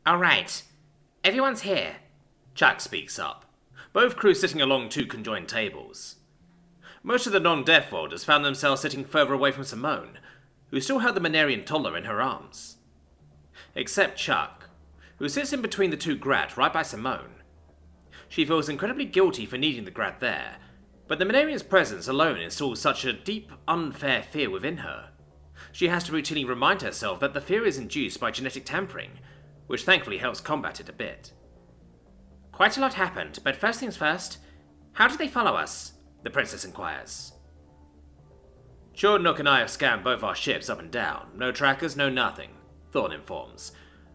Alright, everyone's here. Chuck speaks up, both crews sitting along two conjoined tables. Most of the non-Deathworlders found themselves sitting further away from Simone, who still held the Monarian toddler in her arms. Except Chuck, who sits in between the two Grat right by Simone. She feels incredibly guilty for needing the Grat there, but the Monarian's presence alone installs such a deep, unfair fear within her. She has to routinely remind herself that the fear is induced by genetic tampering, which thankfully helps combat it a bit. Quite a lot happened, but first things first, how did they follow us? The princess inquires. Nook and I have scanned both our ships up and down. No trackers, no nothing, Thorn informs.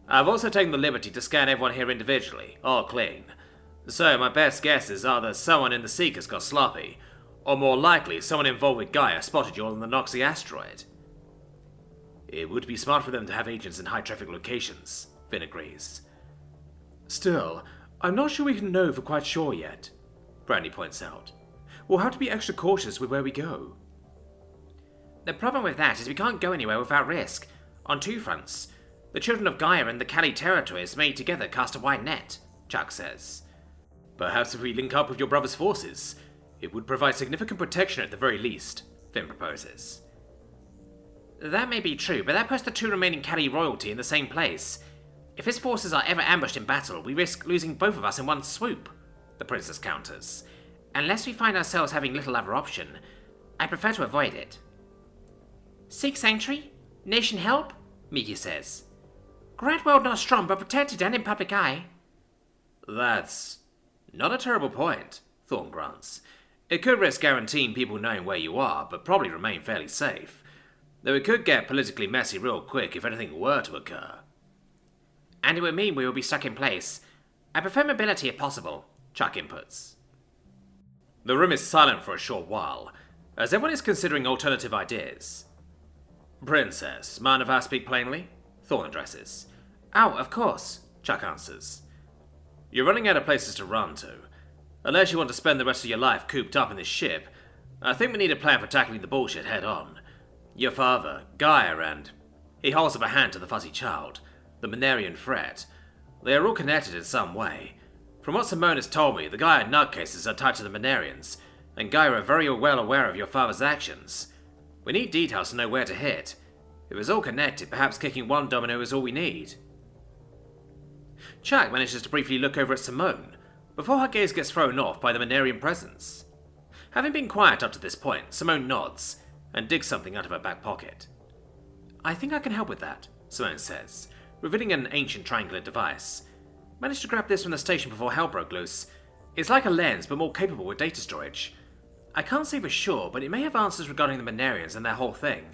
I've also taken the liberty to scan everyone here individually, all clean. So my best guess is either someone in the Seekers got sloppy, or more likely someone involved with Gaia spotted you on the Noxie asteroid. It would be smart for them to have agents in high-traffic locations, Finn agrees. Still, I'm not sure we can know for quite sure yet, Brandy points out. We'll have to be extra cautious with where we go. The problem with that is we can't go anywhere without risk, on two fronts. The children of Gaia and the Kali territories made together cast a wide net, Chuck says. Perhaps if we link up with your brother's forces, it would provide significant protection at the very least, Finn proposes. That may be true, but that puts the two remaining Kali royalty in the same place. If his forces are ever ambushed in battle, we risk losing both of us in one swoop, the princess counters. Unless we find ourselves having little other option, I prefer to avoid it. Seek sanctuary? Nation help? Miki says. Great world not strong, but protected and in public eye. That's not a terrible point, Thorn grunts. It could risk guaranteeing people knowing where you are, but probably remain fairly safe. Though it could get politically messy real quick if anything were to occur. And it would mean we will be stuck in place. I prefer mobility if possible, Chuck inputs. The room is silent for a short while, as everyone is considering alternative ideas. Princess, mind if I speak plainly? Thorn addresses. Oh, of course, Chuck answers. You're running out of places to run to. Unless you want to spend the rest of your life cooped up in this ship, I think we need a plan for tackling the bullshit head on. Your father, Gaia, and... He holds up a hand to the fuzzy child. The Monarian threat. They are all connected in some way. From what Simone has told me, the Gaia nutcases are tied to the Monarians, and Gaia are very well aware of your father's actions. We need details to know where to hit. If it's all connected, perhaps kicking one domino is all we need. Chuck manages to briefly look over at Simone, before her gaze gets thrown off by the Monarian presence. Having been quiet up to this point, Simone nods, and digs something out of her back pocket. I think I can help with that, Simone says, revealing an ancient triangular device. Managed to grab this from the station before hell broke loose. It's like a lens, but more capable with data storage. I can't say for sure, but it may have answers regarding the Monarians and their whole thing.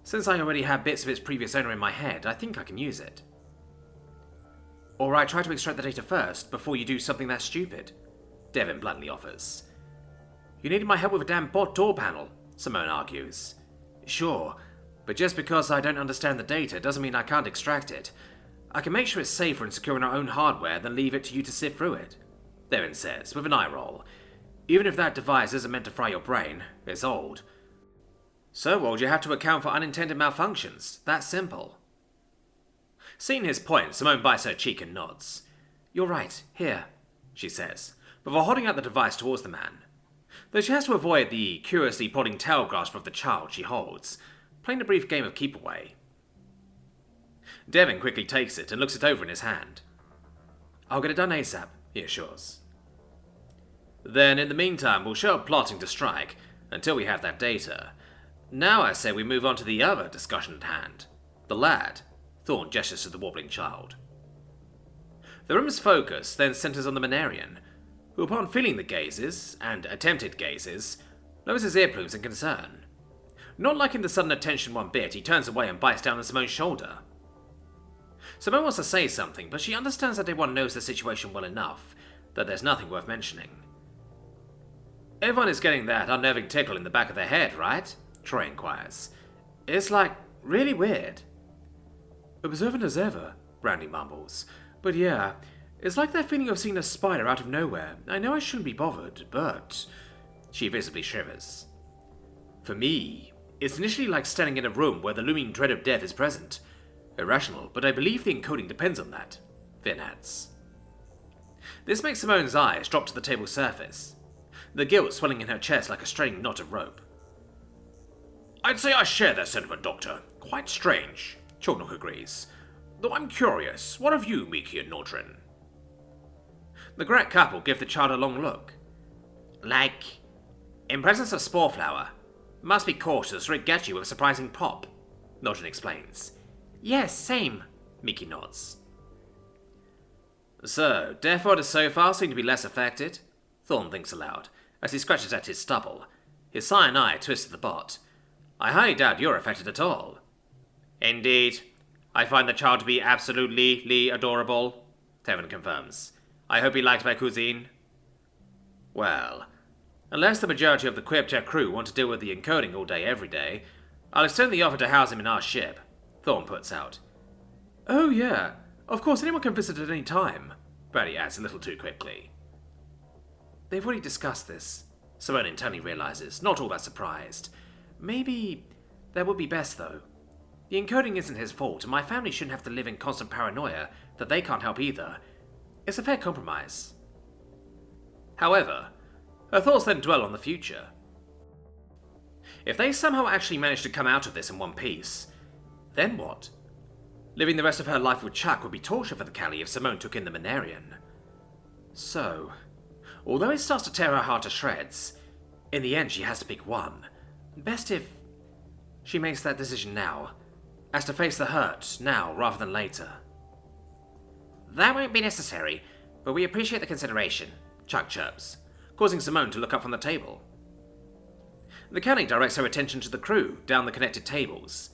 Since I already have bits of its previous owner in my head, I think I can use it. Or I try to extract the data first, before you do something that stupid, Devin bluntly offers. You needed my help with a damn bot door panel, Simone argues. Sure, but just because I don't understand the data doesn't mean I can't extract it. I can make sure it's safer and secure in our own hardware than leave it to you to sift through it, Devin says, with an eye roll. Even if that device isn't meant to fry your brain, it's old. So old you have to account for unintended malfunctions. That's simple. Seeing his point, Simone bites her cheek and nods. You're right, here, she says, before holding out the device towards the man. Though she has to avoid the curiously prodding tail grasp of the child she holds, playing a brief game of keep away. Devin quickly takes it and looks it over in his hand. I'll get it done ASAP, he assures. Then, in the meantime, we'll show up plotting to strike, until we have that data. Now I say we move on to the other discussion at hand. The lad. Thorn gestures to the warbling child. The room's focus then centers on the Monarian, who upon feeling the gazes, and attempted gazes, lowers his earplumes in concern. Not liking the sudden attention one bit, he turns away and bites down on Simone's shoulder. Simone wants to say something, but she understands that everyone knows the situation well enough, that there's nothing worth mentioning. Everyone is getting that unnerving tickle in the back of their head, right? Troy inquires. It's like, really weird. Observant as ever, Brandy mumbles. But yeah, it's like that feeling of seeing a spider out of nowhere. I know I shouldn't be bothered, but... She visibly shivers. For me, it's initially like standing in a room where the looming dread of death is present. Irrational, but I believe the encoding depends on that. Finn adds. This makes Simone's eyes drop to the table's surface, the guilt swelling in her chest like a straining knot of rope. I'd say I share that sentiment, Doctor. Quite strange, Chornock agrees. Though I'm curious, what of you, Miki and Nordrin? The Gret couple give the child a long look. Like, in presence of Sporeflower, must be cautious or it gets you with a surprising pop, Nordrin explains. Yes, same, Miki nods. So, Deathworlder so far seem to be less affected? Thorn thinks aloud, as he scratches at his stubble. His cyan eye twists to the bot. I highly doubt you're affected at all. Indeed. I find the child to be absolutely adorable, Tevin confirms. I hope he liked my cuisine. Well, unless the majority of the Quibtech crew want to deal with the encoding all day every day, I'll extend the offer to house him in our ship, Thorn puts out. Oh yeah, of course anyone can visit at any time, Brady adds a little too quickly. They've already discussed this, Simone internally realizes, not all that surprised. Maybe that would be best though. The encoding isn't his fault, and my family shouldn't have to live in constant paranoia that they can't help either. It's a fair compromise. However, her thoughts then dwell on the future. If they somehow actually manage to come out of this in one piece, then what? Living the rest of her life with Chuck would be torture for the Callie if Simone took in the Monarian. So, although it starts to tear her heart to shreds, in the end she has to pick one. Best if she makes that decision now, as to face the hurt now rather than later. That won't be necessary, but we appreciate the consideration, Chuck chirps, causing Simone to look up from the table. The Callie directs her attention to the crew down the connected tables.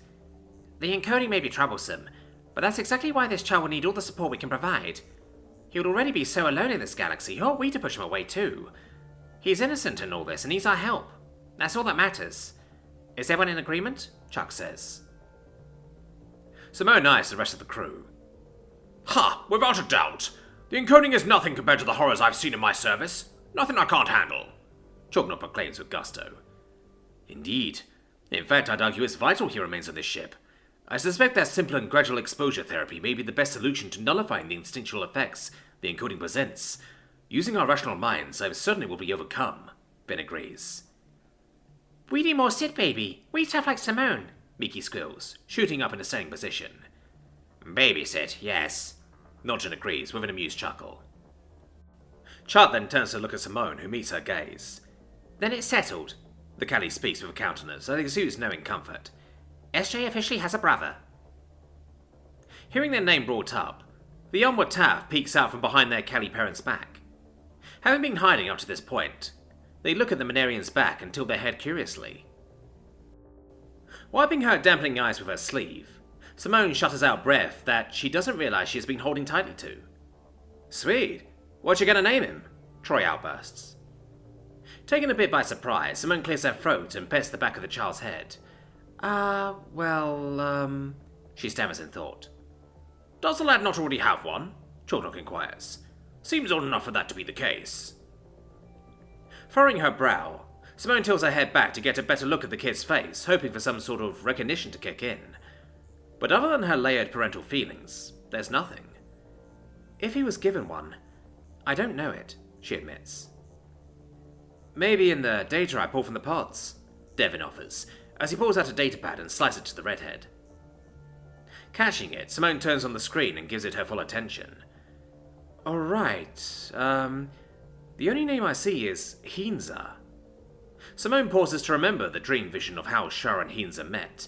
The encoding may be troublesome, but that's exactly why this child will need all the support we can provide. He would already be so alone in this galaxy, who are we to push him away too? He's innocent in all this and needs our help. That's all that matters. Is everyone in agreement? Chuck says. Simone eyes the rest of the crew. Ha! Without a doubt. The encoding is nothing compared to the horrors I've seen in my service. Nothing I can't handle, Chognop proclaims with gusto. Indeed. In fact, I'd argue it's vital he remains on this ship. I suspect that simple and gradual exposure therapy may be the best solution to nullifying the instinctual effects the encoding presents. Using our rational minds, I certainly will be overcome, Ben agrees. We need more sit, baby. We need stuff like Simone, Miki squeals, shooting up in a standing position. Babysit, yes. Nodgen agrees with an amused chuckle. Chart then turns to look at Simone, who meets her gaze. Then it's settled, the Callie speaks with a countenance that exudes knowing comfort. SJ officially has a brother. Hearing their name brought up, the onward Tav peeks out from behind their Callie parents' back. Having been hiding up to this point, they look at the Monarian's back and tilt their head curiously. Wiping her dampening eyes with her sleeve, Simone shudders out breath that she doesn't realize she has been holding tightly to. Sweet, what you gonna name him? Troy outbursts. Taken a bit by surprise, Simone clears her throat and pets the back of the child's head. She stammers in thought. Does the lad not already have one? Chornock inquires. Seems old enough for that to be the case. Furrowing her brow, Simone tilts her head back to get a better look at the kid's face, hoping for some sort of recognition to kick in. But other than her layered parental feelings, there's nothing. If he was given one, I don't know it, she admits. Maybe in the data I pull from the pods, Devin offers, as he pulls out a datapad and slices it to the redhead. Catching it, Simone turns on the screen and gives it her full attention. Alright, the only name I see is Heinza. Simone pauses to remember the dream vision of how Shar and Heinza met,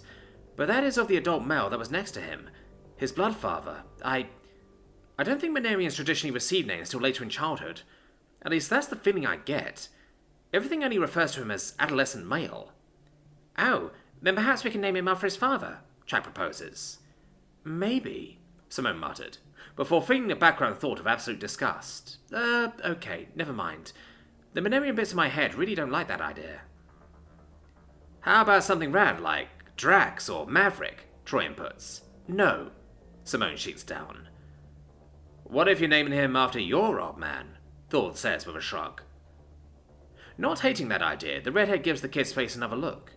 but that is of the adult male that was next to him, his blood father. I don't think Monarians traditionally receive names till later in childhood. At least that's the feeling I get. Everything only refers to him as adolescent male. Oh, then perhaps we can name him after his father, Chak proposes. Maybe, Simone muttered, before feeling a background thought of absolute disgust. Okay, never mind. The Monarian bits in my head really don't like that idea. How about something rad like Drax or Maverick, Troy inputs. No, Simone shoots down. What if you're naming him after your old man? Thor says with a shrug. Not hating that idea, the redhead gives the kid's face another look.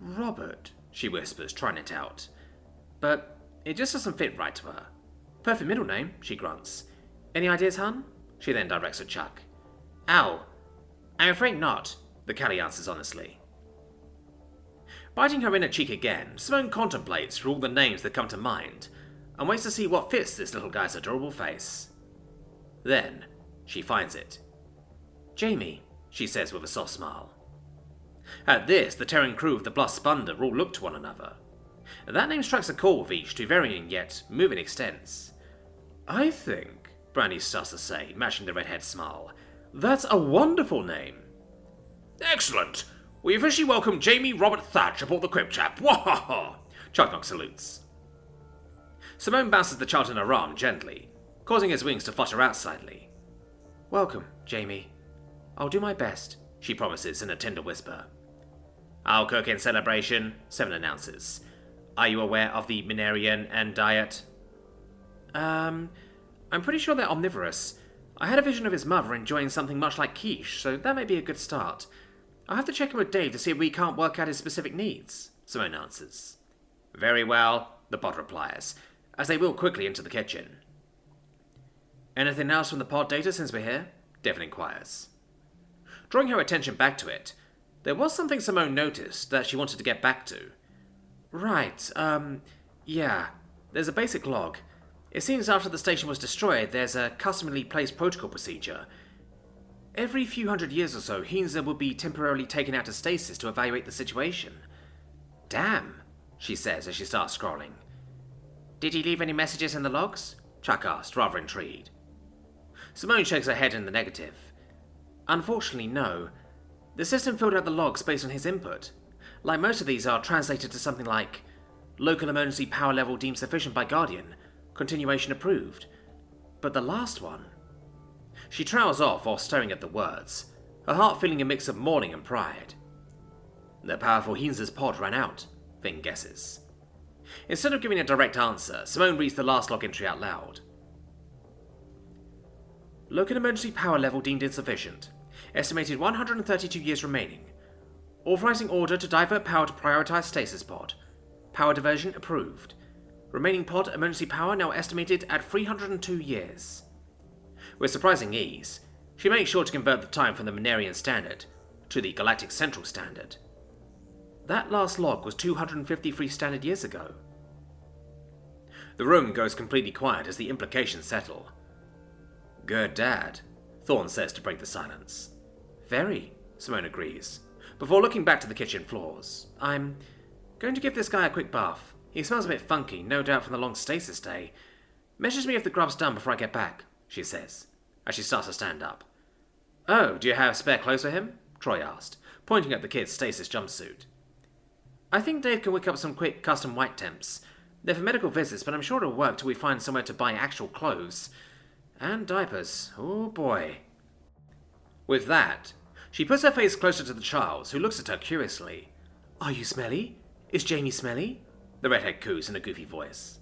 Robert, she whispers, trying it out. But it just doesn't fit right to her. Perfect middle name, she grunts. Any ideas, hun? She then directs at Chuck. Ow. I'm afraid not, the Callie answers honestly. Biting her inner cheek again, Simone contemplates through all the names that come to mind, and waits to see what fits this little guy's adorable face. Then, she finds it. Jamie, she says with a soft smile. At this, the Terran crew of the Blast Spunder all look to one another. That name strikes a chord with each to varying yet moving extents. I think, Brandy starts to say, matching the redhead's smile, that's a wonderful name. Excellent! We officially welcome Jamie Robert Thatch aboard the Cryptchap. Wahaha! Chucknock salutes. Simone bounces the child in her arm gently, causing his wings to flutter out slightly. Welcome, Jamie. I'll do my best, she promises in a tender whisper. I'll cook in celebration, Seven announces. Are you aware of the Monarian and diet? I'm pretty sure they're omnivorous. I had a vision of his mother enjoying something much like quiche, so that may be a good start. I'll have to check in with Dave to see if we can't work out his specific needs, Simone answers. Very well, the pod replies, as they wheel quickly into the kitchen. Anything else from the pod data since we're here? Devon inquires. Drawing her attention back to it, there was something Simone noticed that she wanted to get back to. Right, yeah, there's a basic log. It seems after the station was destroyed, there's a customarily placed protocol procedure. Every few hundred years or so, Heinze would be temporarily taken out of stasis to evaluate the situation. Damn, she says as she starts scrolling. Did he leave any messages in the logs? Chuck asked, rather intrigued. Simone shakes her head in the negative. Unfortunately, no. The system filled out the logs based on his input. Like most of these are translated to something like local emergency power level deemed sufficient by Guardian, continuation approved. But the last one... She trails off while staring at the words, her heart feeling a mix of mourning and pride. The powerful Heinze's pod ran out, Finn guesses. Instead of giving a direct answer, Simone reads the last log entry out loud. Local emergency power level deemed insufficient. Estimated 132 years remaining. Authorizing order to divert power to prioritize stasis pod. Power diversion approved. Remaining pod emergency power now estimated at 302 years. With surprising ease, she makes sure to convert the time from the Monarian standard to the Galactic Central Standard. That last log was 253 standard years ago. The room goes completely quiet as the implications settle. Good dad, Thorne says to break the silence. Very, Simone agrees, before looking back to the kitchen floors. I'm going to give this guy a quick bath. He smells a bit funky, no doubt from the long stasis day. Measures me if the grub's done before I get back, she says, as she starts to stand up. Oh, do you have spare clothes for him? Troy asked, pointing at the kid's stasis jumpsuit. I think Dave can whip up some quick custom white temps. They're for medical visits, but I'm sure it'll work till we find somewhere to buy actual clothes. And diapers. Oh boy. With that, she puts her face closer to the child's, who looks at her curiously. Are you smelly? Is Jamie smelly? The redhead coos in a goofy voice.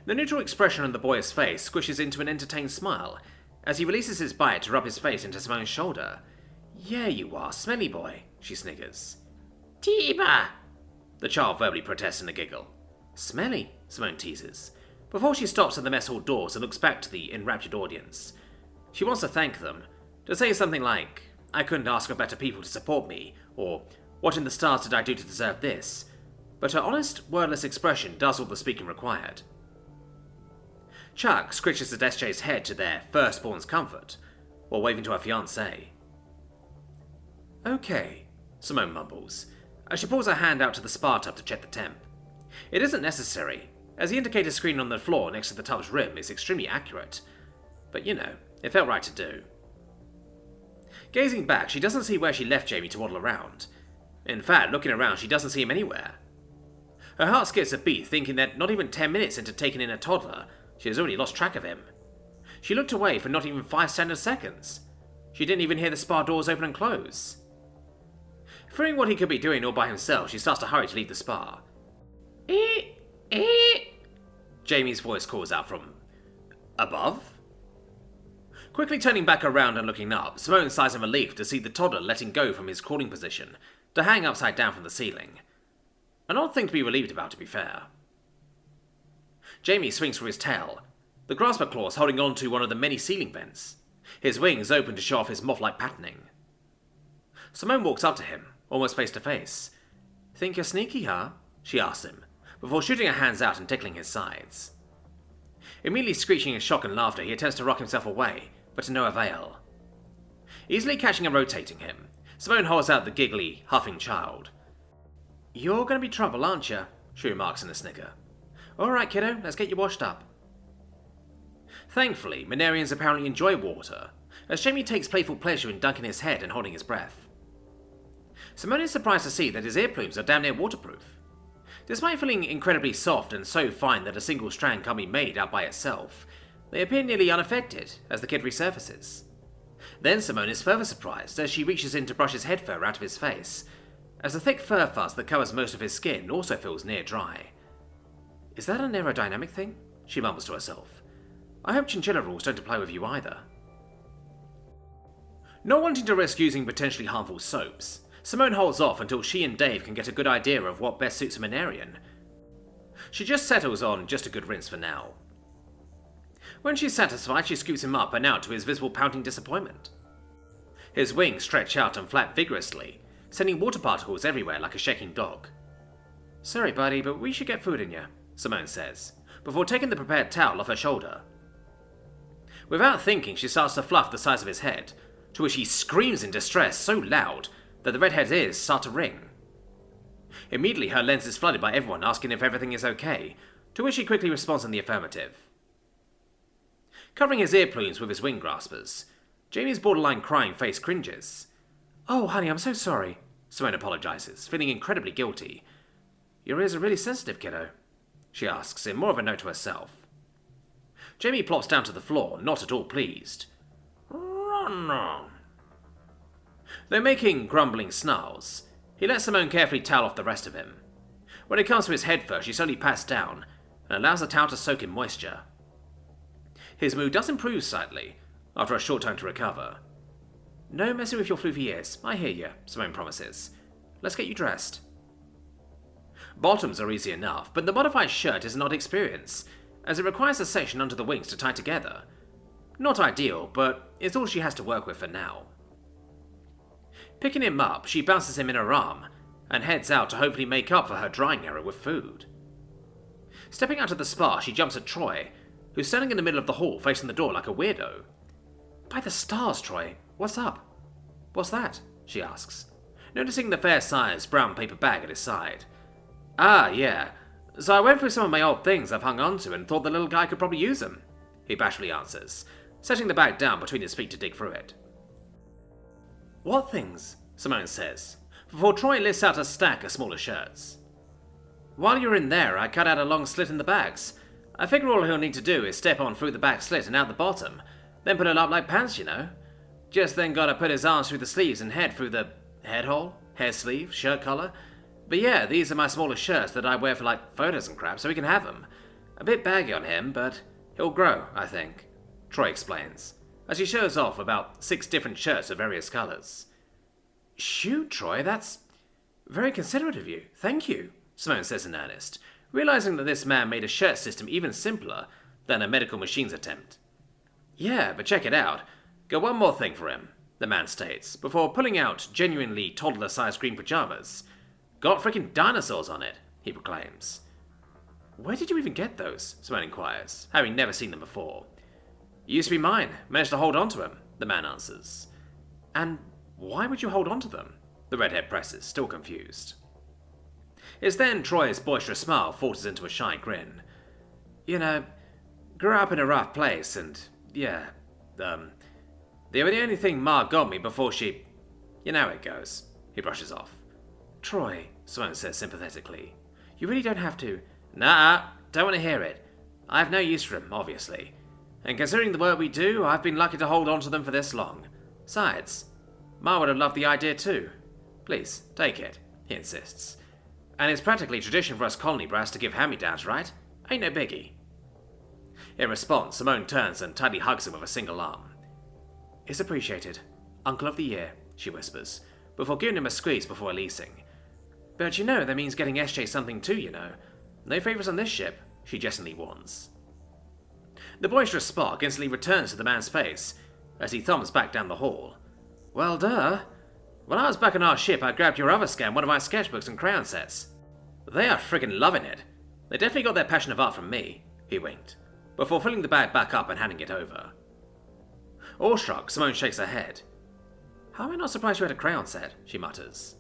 The neutral expression on the boy's face squishes into an entertained smile as he releases his bite to rub his face into Simone's shoulder. Yeah, you are, smelly boy, she sniggers. Tiba! The child verbally protests in a giggle. Smelly, Simone teases, before she stops at the mess hall doors and looks back to the enraptured audience. She wants to thank them, to say something like, I couldn't ask for better people to support me, or what in the stars did I do to deserve this? But her honest, wordless expression does all the speaking required. Chuck scritches at SJ's head to their firstborn's comfort, while waving to her fiancé. Okay, Simone mumbles, as she pulls her hand out to the spa tub to check the temp. It isn't necessary, as the indicator screen on the floor next to the tub's rim is extremely accurate, but you know, it felt right to do. Gazing back, she doesn't see where she left Jamie to waddle around. In fact, looking around, she doesn't see him anywhere. Her heart skips a beat, thinking that not even 10 minutes into taking in a toddler, she has already lost track of him. She looked away for not even 5 standard seconds. She didn't even hear the spa doors open and close. Fearing what he could be doing all by himself, she starts to hurry to leave the spa. Jamie's voice calls out from above. Quickly turning back around and looking up, Simone sighs in relief to see the toddler letting go from his crawling position to hang upside down from the ceiling. An odd thing to be relieved about, to be fair. Jamie swings for his tail, the grasper claws holding on to one of the many ceiling vents. His wings open to show off his moth-like patterning. Simone walks up to him, almost face to face. "Think you're sneaky, huh?" she asks him, before shooting her hands out and tickling his sides. Immediately screeching in shock and laughter, he attempts to rock himself away, but to no avail. Easily catching and rotating him, Simone holds out the giggly, huffing child. "You're gonna be trouble, aren't you?" she remarks in a snicker. "Alright, kiddo, let's get you washed up." Thankfully, Monarians apparently enjoy water, as Jamie takes playful pleasure in dunking his head and holding his breath. Simone is surprised to see that his ear plumes are damn near waterproof. Despite feeling incredibly soft and so fine that a single strand can't be made out by itself, they appear nearly unaffected as the kid resurfaces. Then Simone is further surprised as she reaches in to brush his head fur out of his face, as the thick fur fuzz that covers most of his skin also feels near dry. "Is that an aerodynamic thing?" she mumbles to herself. "I hope chinchilla rules don't apply with you either." Not wanting to risk using potentially harmful soaps, Simone holds off until she and Dave can get a good idea of what best suits a Monarian. She just settles on just a good rinse for now. When she's satisfied, she scoops him up and out to his visible pouting disappointment. His wings stretch out and flap vigorously, sending water particles everywhere like a shaking dog. "Sorry, buddy, but we should get food in you," Simone says, before taking the prepared towel off her shoulder. Without thinking, she starts to fluff the sides of his head, to which he screams in distress so loud that the redhead's ears start to ring. Immediately, her lens is flooded by everyone asking if everything is okay, to which he quickly responds in the affirmative. Covering his ear plumes with his wing graspers, Jamie's borderline crying face cringes. "Oh, honey, I'm so sorry," Simone apologizes, feeling incredibly guilty. "Your ears are really sensitive, kiddo," she asks, in more of a note to herself. Jamie plops down to the floor, not at all pleased. "Run." Though making grumbling snarls, he lets Simone carefully towel off the rest of him. When it comes to his head fur, she slowly pats down and allows the towel to soak in moisture. His mood does improve slightly, after a short time to recover. "No messing with your floofy ears, I hear you," Simone promises. "Let's get you dressed." Bottoms are easy enough, but the modified shirt is an odd experience, as it requires a section under the wings to tie together. Not ideal, but it's all she has to work with for now. Picking him up, she bounces him in her arm, and heads out to hopefully make up for her drying error with food. Stepping out of the spa, she jumps at Troy, who's standing in the middle of the hall facing the door like a weirdo. "By the stars, Troy, what's up?" "What's that?" she asks, noticing the fair-sized brown paper bag at his side. "Ah, yeah. So I went through some of my old things I've hung on to and thought the little guy could probably use them," he bashfully answers, setting the bag down between his feet to dig through it. "What things?" Simone says, before Troy lifts out a stack of smaller shirts. "While you're in there, I cut out a long slit in the bags. I figure all he'll need to do is step on through the back slit and out the bottom, then put it up like pants, you know. Just then gotta put his arms through the sleeves and head through the head hole, hair sleeve, shirt collar. But yeah, these are my smaller shirts that I wear for like photos and crap, so he can have them. A bit baggy on him, but he'll grow, I think," Troy explains, as he shows off about 6 different shirts of various colors. "Shoot, Troy, that's very considerate of you. Thank you," Simone says in earnest, realizing that this man made a shirt system even simpler than a medical machines attempt. "Yeah, but check it out. Got one more thing for him," the man states, before pulling out genuinely toddler-sized green pajamas. "Got frickin' dinosaurs on it," he proclaims. "Where did you even get those?" Simone inquires, having never seen them before. "Used to be mine. Managed to hold on to them," the man answers. "And why would you hold on to them?" the redhead presses, still confused. It's then Troy's boisterous smile falters into a shy grin. "You know, grew up in a rough place, and yeah, they were the only thing Ma got me before she... You know how it goes," he brushes off. "Troy," Simone says sympathetically, "you really don't have to..." "Nah, don't want to hear it. I have no use for them, obviously. And considering the work we do, I've been lucky to hold on to them for this long. Besides, Ma would have loved the idea too. Please, take it," he insists. "And it's practically tradition for us colony brass to give hand-me-downs, right? Ain't no biggie." In response, Simone turns and tightly hugs him with a single arm. "It's appreciated. Uncle of the Year," she whispers, before giving him a squeeze before releasing. "But you know that means getting SJ something too, you know. No favors on this ship. she jestingly warns. The boisterous spark instantly returns to the man's face as he thumbs back down the hall. Well, duh. When I was back on our ship, I grabbed your other scam, one of my sketchbooks and crayon sets. They are friggin' loving it. They definitely got their passion of art from me, he winked, before filling the bag back up and handing it over. Awestruck, Simone shakes her head. How am I not surprised you had a crayon set, she mutters.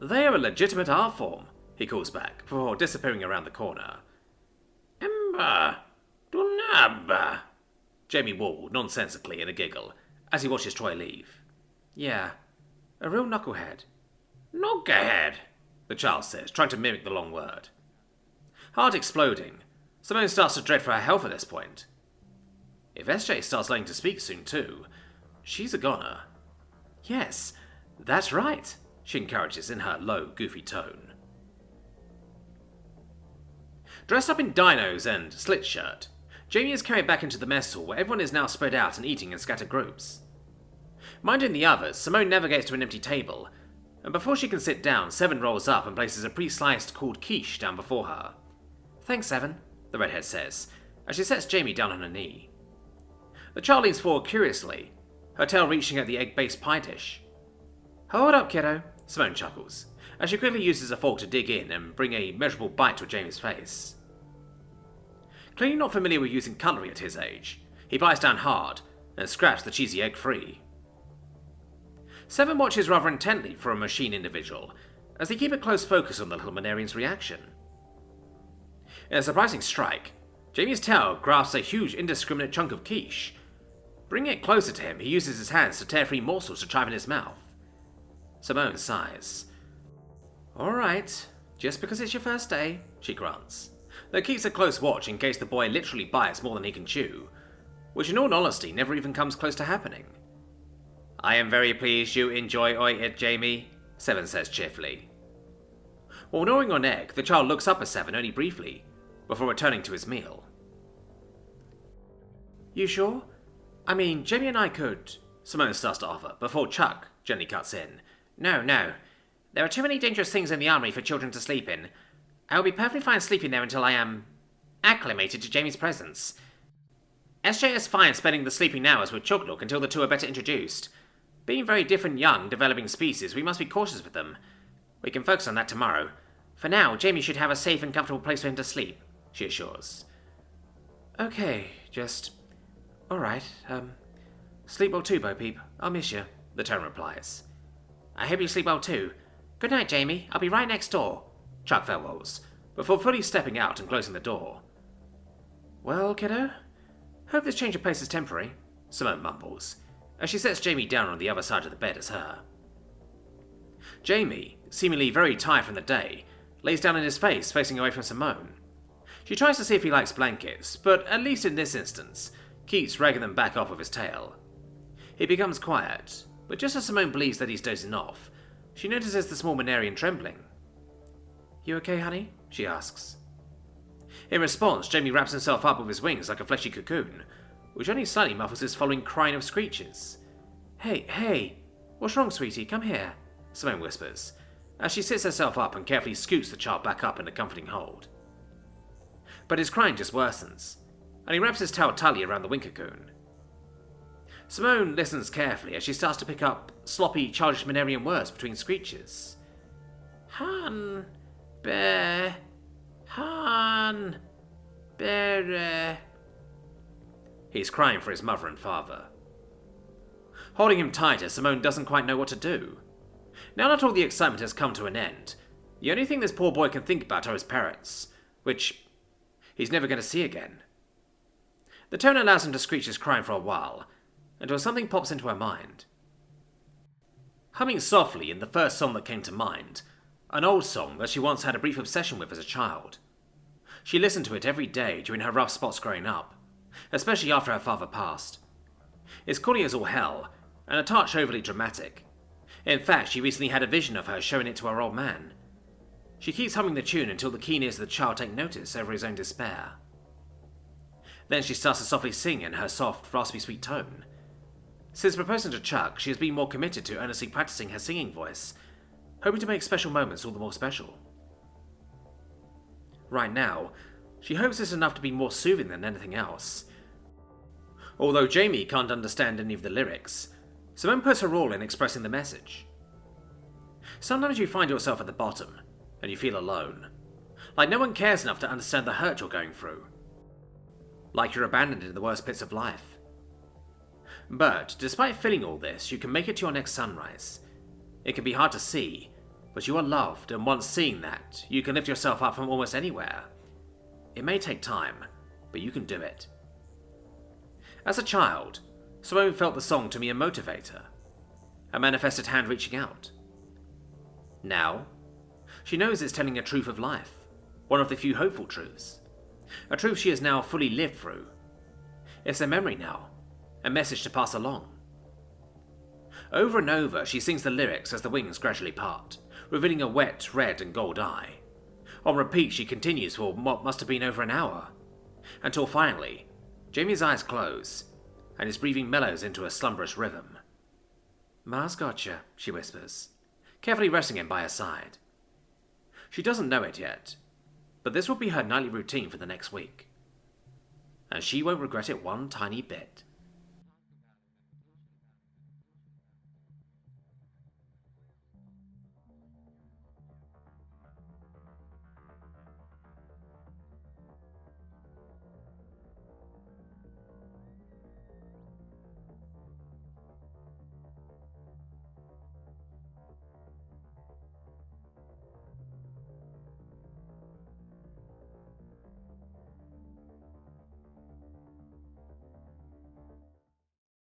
They are a legitimate art form, he calls back, before disappearing around the corner. Ember, Dunab, Jamie warbled nonsensically in a giggle as he watches Troy leave. Yeah, a real knucklehead. Knucklehead, the child says, trying to mimic the long word. Heart exploding, Simone starts to dread for her health at this point. If SJ starts learning to speak soon too, she's a goner. Yes, that's right, she encourages in her low, goofy tone. Dressed up in dinos and slit shirt, Jamie is carried back into the mess hall where everyone is now spread out and eating in scattered groups. Minding the others, Simone navigates to an empty table, and before she can sit down, Seven rolls up and places a pre-sliced cooled quiche down before her. Thanks, Seven, the redhead says, as she sets Jamie down on her knee. The child leans forward curiously, her tail reaching at the egg-based pie dish. Hold up, kiddo, Simone chuckles, as she quickly uses a fork to dig in and bring a measurable bite to Jamie's face. Clearly not familiar with using cutlery at his age, he bites down hard and scraps the cheesy egg free. Seven watches rather intently for a machine individual, as they keep a close focus on the little Monarian's reaction. In a surprising strike, Jamie's tail grasps a huge indiscriminate chunk of quiche. Bringing it closer to him, he uses his hands to tear free morsels to chive in his mouth. Simone sighs. Alright, just because it's your first day, she grunts, though keeps a close watch in case the boy literally bites more than he can chew, which in all honesty never even comes close to happening. I am very pleased you enjoy it, Jamie, Seven says cheerfully. While gnawing on egg, the child looks up at Seven only briefly, before returning to his meal. You sure? I mean, Jamie and I could, Simone starts to offer, before Chuck gently cuts in. No. There are too many dangerous things in the armory for children to sleep in. I will be perfectly fine sleeping there until I am acclimated to Jamie's presence. SJ is fine spending the sleeping hours with Chuglook until the two are better introduced. Being very different young, developing species, we must be cautious with them. We can focus on that tomorrow. For now, Jamie should have a safe and comfortable place for him to sleep, she assures. Okay, just... Alright, sleep well too, Bo Peep. I'll miss you, the tone replies. I hope you sleep well too. Good night, Jamie. I'll be right next door, Chuck farewells, before fully stepping out and closing the door. Well, kiddo? Hope this change of pace is temporary, Simone mumbles, as she sets Jamie down on the other side of the bed as her. Jamie, seemingly very tired from the day, lays down on his face, facing away from Simone. She tries to see if he likes blankets, but at least in this instance, keeps dragging them back off with his tail. He becomes quiet, but just as Simone believes that he's dozing off, she notices the small Monarian trembling. You okay, honey? She asks. In response, Jamie wraps himself up with his wings like a fleshy cocoon, which only slightly muffles his following crying of screeches. Hey, what's wrong, sweetie? Come here, Simone whispers, as she sits herself up and carefully scoots the child back up in a comforting hold. But his crying just worsens, and he wraps his towel tightly around the wing cocoon. Simone listens carefully as she starts to pick up sloppy, childish Monarian words between screeches. Han, bear, Han, bear. He's crying for his mother and father. Holding him tighter, Simone doesn't quite know what to do. Now that all the excitement has come to an end, the only thing this poor boy can think about are his parents, which he's never going to see again. The tone allows him to screech his crying for a while, until something pops into her mind. Humming softly in the first song that came to mind, an old song that she once had a brief obsession with as a child. She listened to it every day during her rough spots growing up, especially after her father passed. It's corny as all hell, and a touch overly dramatic. In fact, she recently had a vision of her showing it to her old man. She keeps humming the tune until the keen ears of the child take notice over his own despair. Then she starts to softly sing in her soft, raspy sweet tone. Since proposing to Chuck, she has been more committed to earnestly practicing her singing voice, hoping to make special moments all the more special. Right now, She hopes it's enough to be more soothing than anything else. Although Jamie can't understand any of the lyrics, Simone puts her all in expressing the message. Sometimes you find yourself at the bottom, and you feel alone. Like no one cares enough to understand the hurt you're going through. Like you're abandoned in the worst pits of life. But, despite feeling all this, you can make it to your next sunrise. It can be hard to see, but you are loved, and once seeing that, you can lift yourself up from almost anywhere. It may take time, but you can do it. As a child, Simone felt the song to be a motivator, a manifested hand reaching out. Now, she knows it's telling a truth of life, one of the few hopeful truths, a truth she has now fully lived through. It's a memory now, a message to pass along. Over and over, she sings the lyrics as the wings gradually part, revealing a wet red and gold eye. On repeat, she continues for what must have been over an hour, until finally, Jamie's eyes close, and his breathing mellows into a slumberous rhythm. "Ma's gotcha," she whispers, carefully resting him by her side. She doesn't know it yet, but this will be her nightly routine for the next week. And she won't regret it one tiny bit.